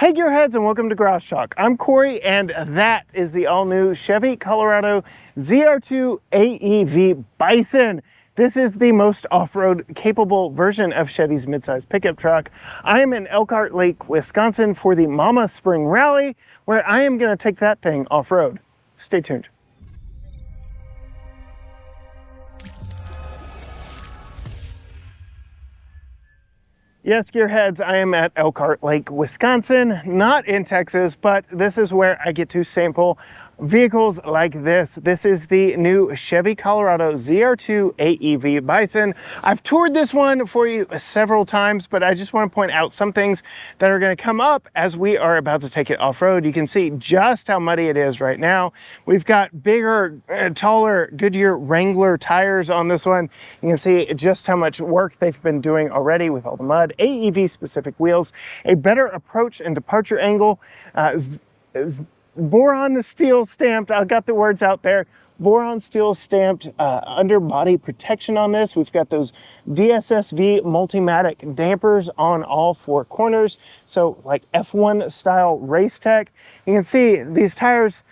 Hey gearheads, and welcome to Garage Talk. I'm Corey, and that is the all-new Chevy Colorado ZR2 AEV Bison. This is the most off-road capable version of Chevy's midsize pickup truck. I am in Elkhart Lake, Wisconsin for the Mama Spring Rally, where I am going to take that thing off-road. Stay tuned. Yes, gearheads, I am at Elkhart Lake, Wisconsin, not in Texas, but this is where I get to sample vehicles like this. This is the new Chevy Colorado ZR2 AEV Bison. I've toured this one for you several times, but I just want to point out some things that are going to come up as we are about to take it off-road. You can see just how muddy it is right now. We've got bigger, taller Goodyear Wrangler tires on this one. You can see just how much work they've been doing already with all the mud. AEV specific wheels, a better approach and departure angle, Boron steel stamped, I got the words out there, Boron steel stamped underbody protection on this. We've got those DSSV Multimatic dampers on all four corners. So like F1 style race tech. You can see these tires,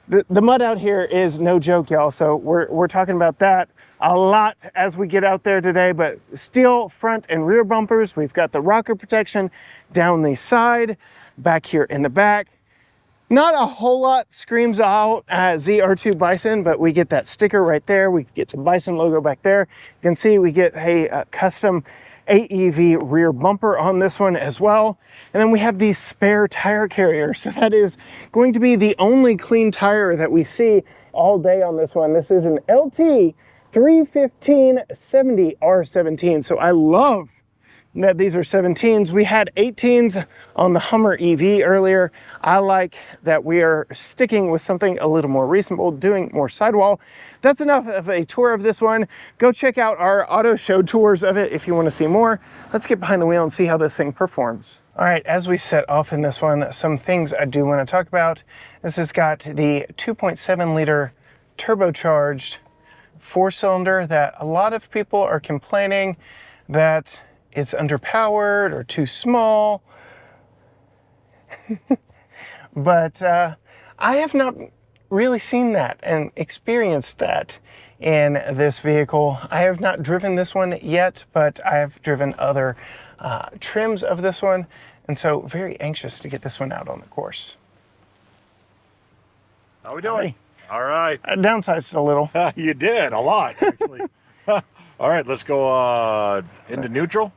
the mud out here is no joke, y'all. So we're talking about that a lot as we get out there today, but steel front and rear bumpers. We've got the rocker protection down the side, back here in the back. Not a whole lot screams out ZR2 Bison, but we get that sticker right there. We get the Bison logo back there. You can see we get a custom AEV rear bumper on this one as well. And then we have the spare tire carrier. So that is going to be the only clean tire that we see all day on this one. This is an LT 315/70 R17. So I love that these are 17s. We had 18s on the Hummer EV earlier. I like that we are sticking with something a little more reasonable, doing more sidewall. That's enough of a tour of this one. Go check out our auto show tours of it if you want to see more. Let's get behind the wheel and see how this thing performs. All right, as we set off in this one, some things I do want to talk about. This has got the 2.7 liter turbocharged four-cylinder that a lot of people are complaining that it's underpowered or too small. But I have not really seen that and experienced that in this vehicle. I have not driven this one yet, but I have driven other trims of this one, and so very anxious to get this one out on the course. How we doing? All right. I downsized it a little. You did, a lot, actually. All right, let's go into neutral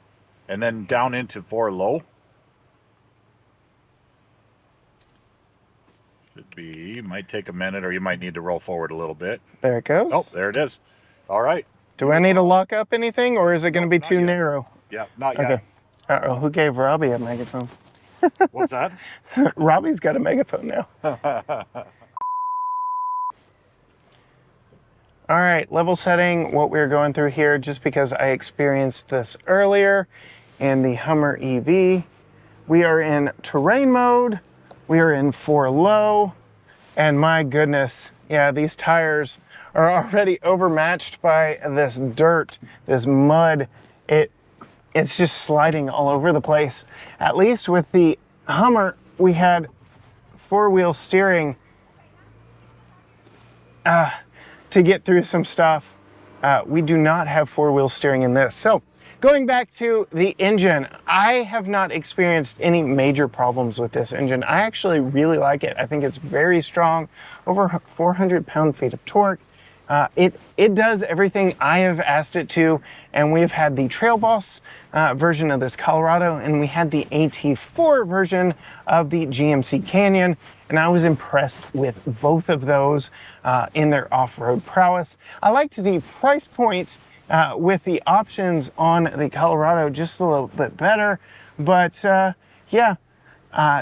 and then down into 4 low. Should be, might take a minute, or you might need to roll forward a little bit. There it goes. Oh, there it is. All right. Do I need to lock up anything, or is it going to be too narrow? Yeah, not yet. Okay. Uh-oh, who gave Robbie a megaphone? What's that? Robbie's got a megaphone now. All right, level setting, what we're going through here, just because I experienced this earlier in the Hummer EV. We are in terrain mode, we are in 4 low, and my goodness, yeah, these tires are already overmatched by this dirt, this mud. It's just sliding all over the place. At least with the Hummer, we had 4-wheel steering to get through some stuff. We do not have 4-wheel steering in this. So going back to the engine, I have not experienced any major problems with this engine. I actually really like it. I think it's very strong, over 400 pound-feet of torque. It does everything I have asked it to, and we've had the Trail Boss version of this Colorado, and we had the AT4 version of the GMC Canyon, and I was impressed with both of those in their off-road prowess. I liked the price point with the options on the Colorado just a little bit better, but yeah,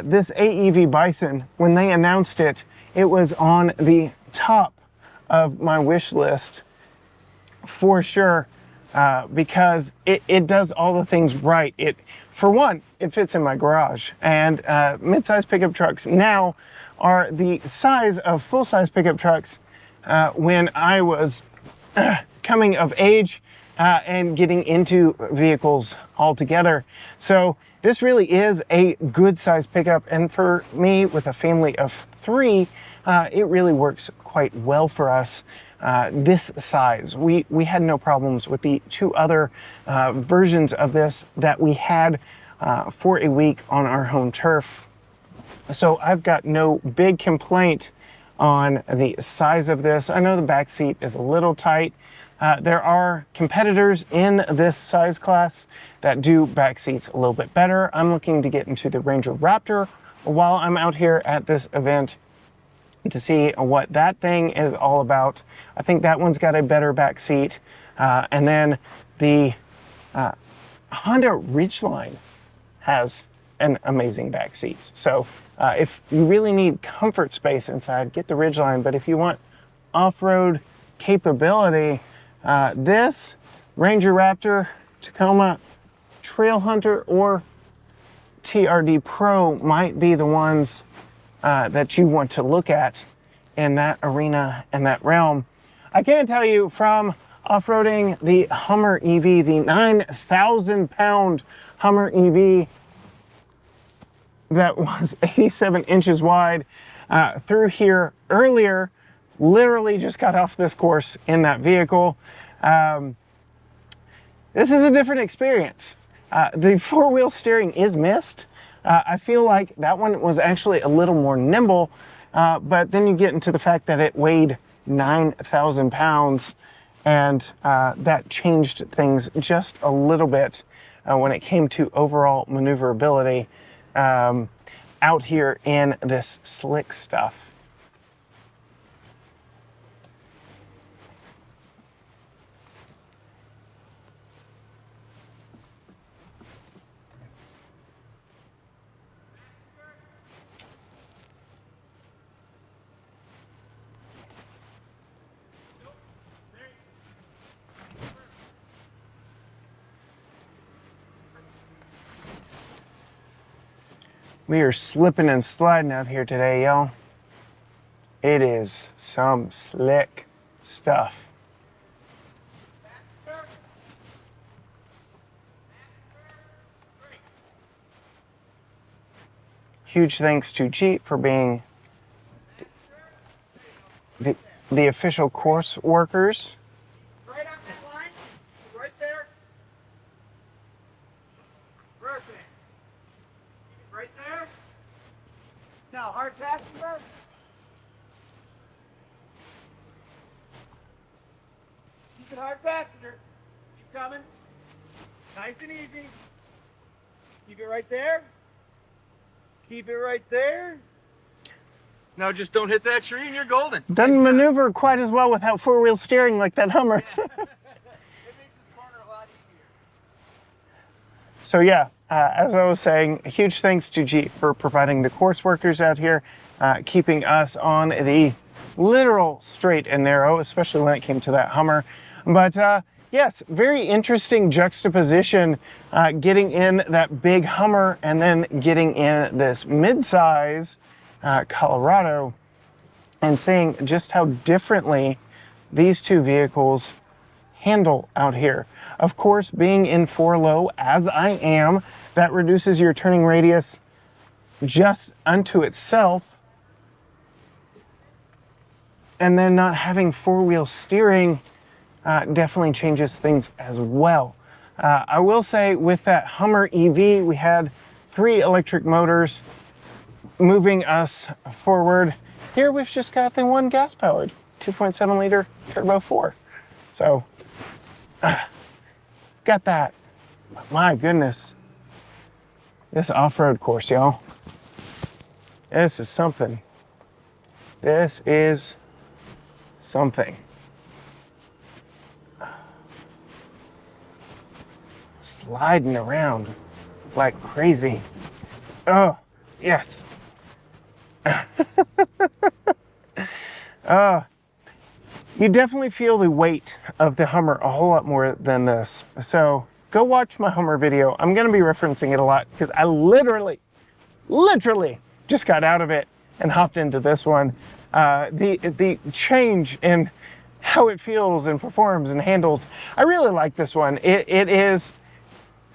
this AEV Bison, when they announced it, it was on the top of my wish list for sure, because it does all the things right. For one, it fits in my garage, and mid-size pickup trucks now are the size of full-size pickup trucks when I was coming of age and getting into vehicles altogether. So this really is a good size pickup, and for me with a family of 3, it really works quite well for us. This size, we had no problems with the 2 other versions of this that we had for a week on our home turf. So I've got no big complaint on the size of this. I know the back seat is a little tight. There are competitors in this size class that do back seats a little bit better. I'm looking to get into the Ranger Raptor while I'm out here at this event to see what that thing is all about. I think that one's got a better back seat. And then the Honda Ridgeline has an amazing back seat. So if you really need comfort space inside, get the Ridgeline. But if you want off-road capability, this Ranger Raptor, Tacoma, Trailhunter, or TRD Pro might be the ones that you want to look at in that arena and that realm. I can tell you from off-roading the Hummer EV, the 9,000-pound Hummer EV that was 87 inches wide through here earlier, literally just got off this course in that vehicle. This is a different experience. The 4-wheel steering is missed. I feel like that one was actually a little more nimble, but then you get into the fact that it weighed 9,000 pounds, and that changed things just a little bit when it came to overall maneuverability out here in this slick stuff. We are slipping and sliding out here today, y'all. It is some slick stuff. Huge thanks to Jeep for being the official course workers. Right on that line, right there. Perfect. Right there. Now, hard passenger. Keep it hard passenger. Keep coming. Nice and easy. Keep it right there. Keep it right there. Now just don't hit that tree and you're golden. Doesn't maneuver quite as well without 4-wheel steering like that Hummer. It makes this corner a lot easier. So yeah, as I was saying, a huge thanks to Jeep for providing the course workers out here, keeping us on the literal straight and narrow, especially when it came to that Hummer. But yes, very interesting juxtaposition, getting in that big Hummer and then getting in this mid-size Colorado, and seeing just how differently these two vehicles handle out here. Of course, being in 4-low as I am, that reduces your turning radius just unto itself. And then not having 4-wheel steering definitely changes things as well. I will say with that Hummer EV, we had 3 electric motors moving us forward. Here we've just got the 1 gas-powered 2.7 liter turbo 4. So got that. But my goodness, this off-road course, y'all, this is something. This is something. Sliding around like crazy. Oh, yes. You definitely feel the weight of the Hummer a whole lot more than this. So go watch my Hummer video. I'm going to be referencing it a lot because I literally just got out of it and hopped into this one. The change in how it feels and performs and handles, I really like this one. It is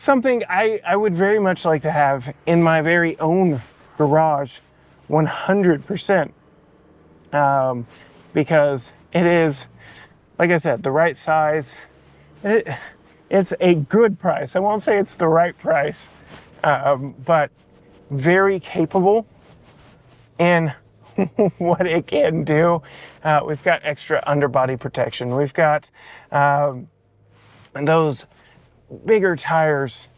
something I would very much like to have in my very own garage, 100%, because it is, like I said, the right size. It's a good price. I won't say it's the right price, but very capable in what it can do. We've got extra underbody protection. We've got those bigger tires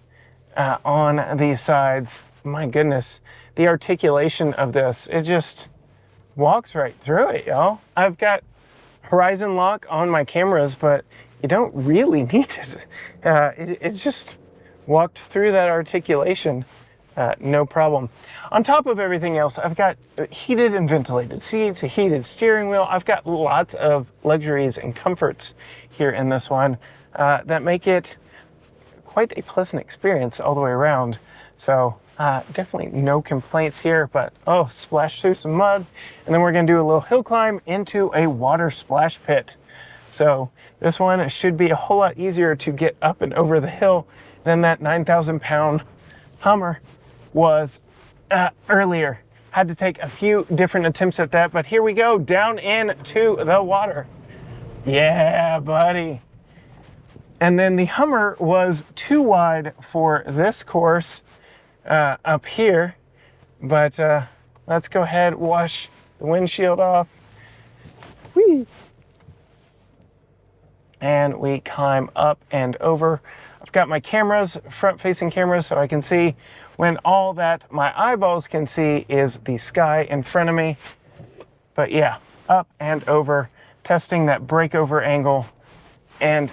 on these sides. My goodness, the articulation of this, it just walks right through it, y'all. I've got horizon lock on my cameras, but you don't really need it. It's just walked through that articulation, no problem. On top of everything else, I've got heated and ventilated seats, a heated steering wheel. I've got lots of luxuries and comforts here in this one that make it quite a pleasant experience all the way around. So definitely no complaints here, but oh, splash through some mud, and then we're gonna do a little hill climb into a water splash pit. So this one should be a whole lot easier to get up and over the hill than that 9,000-pound Hummer was earlier. Had to take a few different attempts at that, but here we go, down into the water. Yeah, buddy. And then the Hummer was too wide for this course up here, but let's go ahead, wash the windshield off. Whee! And we climb up and over. I've got my cameras, front-facing cameras, so I can see when all that my eyeballs can see is the sky in front of me. But yeah, up and over, testing that breakover angle. And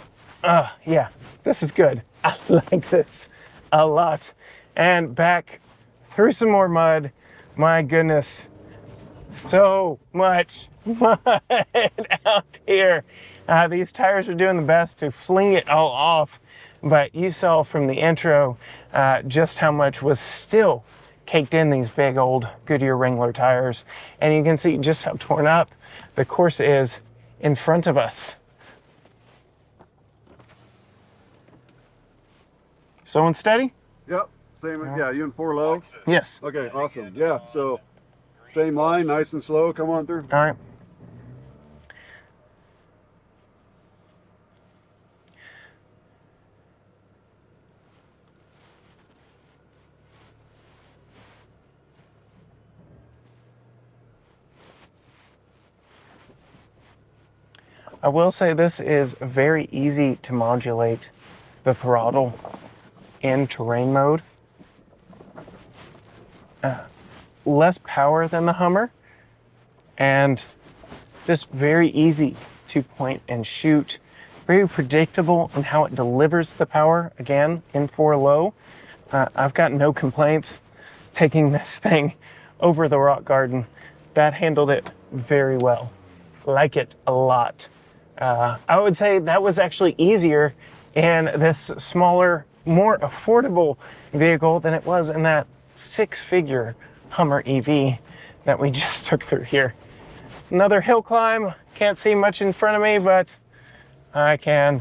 yeah, this is good. I like this a lot. And back through some more mud. My goodness, so much mud out here. These tires are doing the best to fling it all off, but you saw from the intro just how much was still caked in these big old Goodyear Wrangler tires. And you can see just how torn up the course is in front of us. So unsteady? Yep. Same. Yeah, you in 4 low? Yes. Okay, awesome. Yeah, so same line, nice and slow. Come on through. All right. I will say this is very easy to modulate the throttle in terrain mode. Less power than the Hummer, and just very easy to point and shoot. Very predictable on how it delivers the power, again, in 4 low. I've got no complaints taking this thing over the rock garden. That handled it very well. Like it a lot. I would say that was actually easier in this smaller, more affordable vehicle than it was in that 6-figure Hummer EV that we just took through here. Another hill climb. Can't see much in front of me, but I can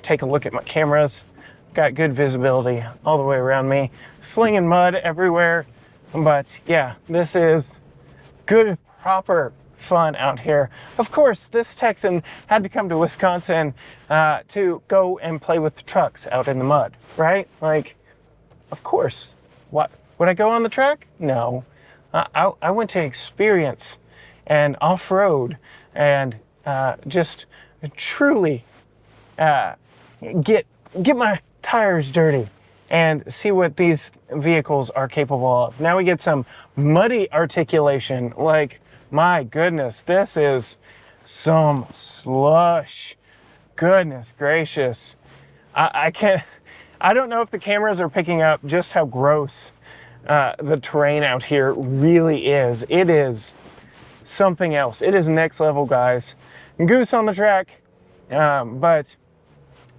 take a look at my cameras. Got good visibility all the way around me. Flinging mud everywhere. But yeah, this is good, proper fun out here. Of course, this Texan had to come to Wisconsin to go and play with the trucks out in the mud, right? Like, of course. What? Would I go on the track? No. I went to experience and off-road and just truly get my tires dirty and see what these vehicles are capable of. Now we get some muddy articulation. Like, my goodness, this is some slush. Goodness gracious. I don't know if the cameras are picking up just how gross the terrain out here really is. It is something else. It is next level, guys. Goose on the track, but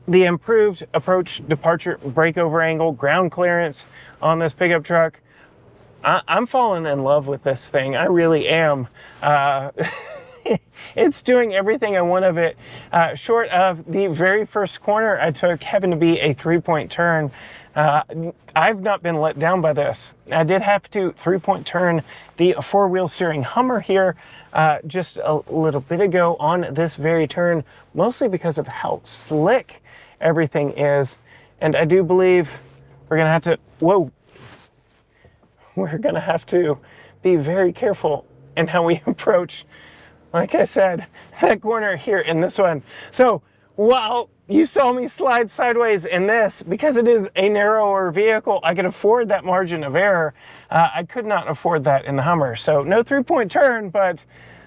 the improved approach, departure, breakover angle, ground clearance on this pickup truck, I'm falling in love with this thing. I really am. It's doing everything I want of it, short of the very first corner I took happened to be a 3-point turn I've not been let down by this. I did have to 3-point turn the 4-wheel steering Hummer here just a little bit ago on this very turn, mostly because of how slick everything is. And I do believe we're gonna have to, whoa, we're gonna have to be very careful in how we approach, like I said, that corner here in this one. So while you saw me slide sideways in this, because it is a narrower vehicle, I could afford that margin of error. I could not afford that in the Hummer. So no 3-point turn, but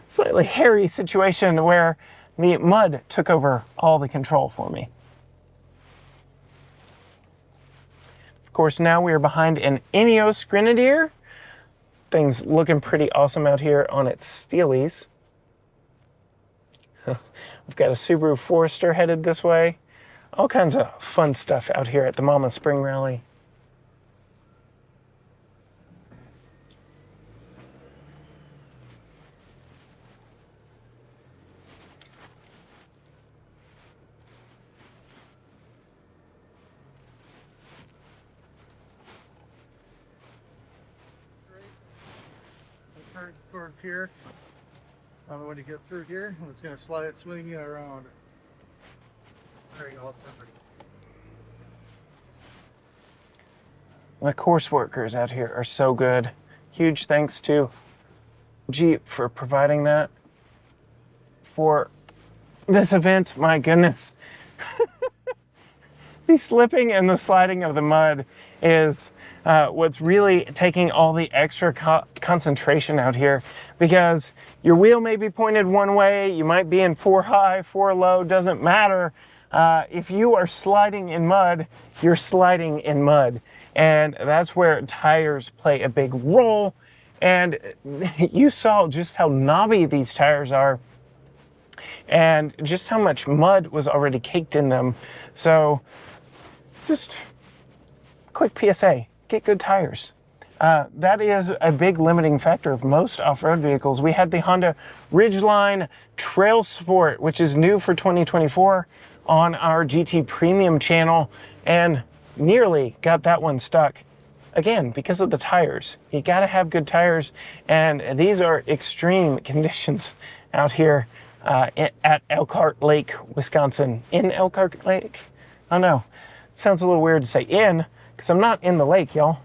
slightly hairy situation where the mud took over all the control for me. Of course, now we are behind an Ineos Grenadier. Things looking pretty awesome out here on its steelies. We've got a Subaru Forester headed this way. All kinds of fun stuff out here at the Mama Spring Rally. Towards here. When you get through here, it's going to slide it, swing you around. There you go. Perfect. The course workers out here are so good. Huge thanks to Jeep for providing that for this event. My goodness. The slipping and the sliding of the mud is what's really taking all the extra concentration out here, because your wheel may be pointed one way, you might be in 4 high, 4 low, doesn't matter. If you are sliding in mud, you're sliding in mud. And that's where tires play a big role. And you saw just how knobby these tires are and just how much mud was already caked in them. So just a quick PSA. Get good tires. That is a big limiting factor of most off-road vehicles. We had the Honda Ridgeline Trail Sport, which is new for 2024 on our GT Premium channel, and nearly got that one stuck. Again, because of the tires. You gotta have good tires, and these are extreme conditions out here at Elkhart Lake, Wisconsin. In Elkhart Lake? Oh no, it sounds a little weird to say in, because I'm not in the lake, y'all.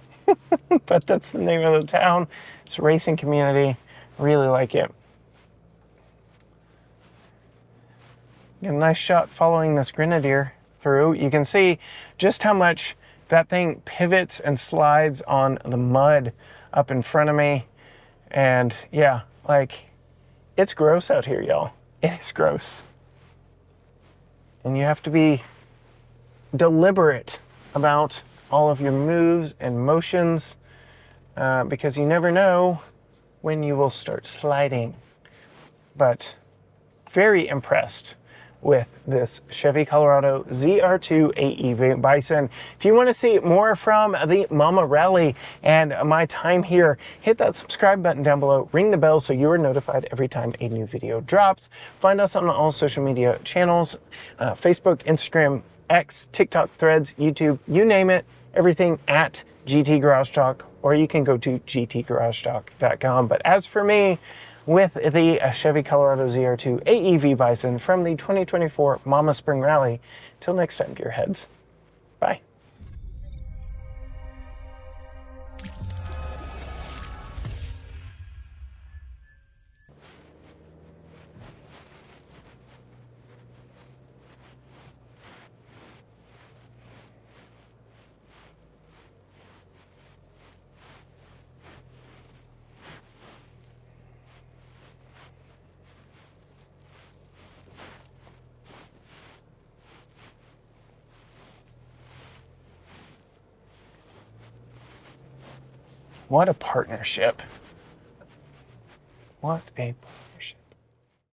But that's the name of the town. It's a racing community. Really like it. Get a nice shot following this Grenadier through. You can see just how much that thing pivots and slides on the mud up in front of me. And yeah, like, it's gross out here, y'all. It is gross. And you have to be deliberate about all of your moves and motions, because you never know when you will start sliding. But very impressed with this Chevy Colorado ZR2 AEV Bison. If you want to see more from the Mama Rally and my time here, hit that subscribe button down below, ring the bell so you are notified every time a new video drops. Find us on all social media channels, Facebook, Instagram, X, TikTok, Threads, YouTube, you name it, everything at GT Garage Talk, or you can go to gtgaragetalk.com. But as for me, with the Chevy Colorado ZR2 AEV Bison from the 2024 Mama Spring Rally, till next time, gearheads. Bye. What a partnership. What a